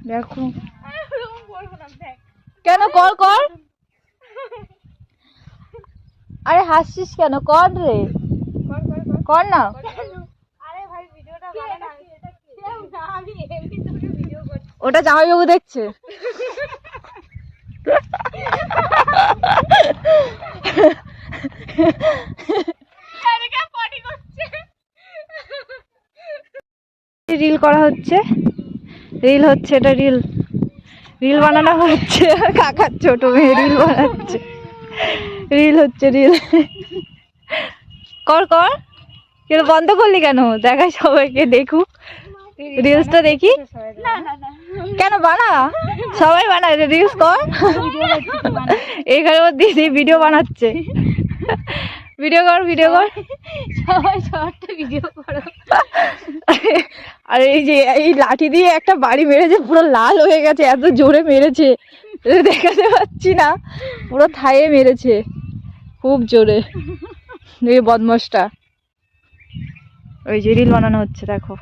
দেখো কেন কর কর, আরে হাসছিস কেন, কর রে, কর না। ওটা জামাইবাবু দেখছে। রিল করা হচ্ছে, রিল হচ্ছে, এটা রিল, রিল বানানো হচ্ছে। কাকার ছোট মেয়ে রিল বানাচ্ছে, রিল হচ্ছে রিল। কর কর, কেন বন্ধ করলি কেন? দেখাই সবাইকে, দেখুক রিলসটা দেখি। কেন বানা, সবাই বানায় রিলস কর। এখানে ওর দিদি ভিডিও বানাচ্ছে, ভিডিও কর, ভিডিও কর সবাই, সবারটা ভিডিও করো। আর এই যে এই লাঠি দিয়ে একটা বাড়ি মেরেছে, পুরো লাল হয়ে গেছে, এত জোরে মেরেছে দেখাতে পাচ্ছি না, পুরো থায়ে মেরেছে খুব জোরে এই বদমাসটা। ওই যে রিল বানানো হচ্ছে, দেখো।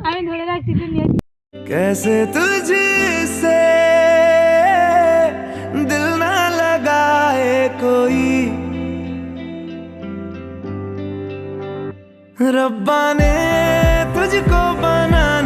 আমি ধরে রাখছি, कैसे तुझसे दिल ना लगाए कोई, रब्बा ने तुझको बनाया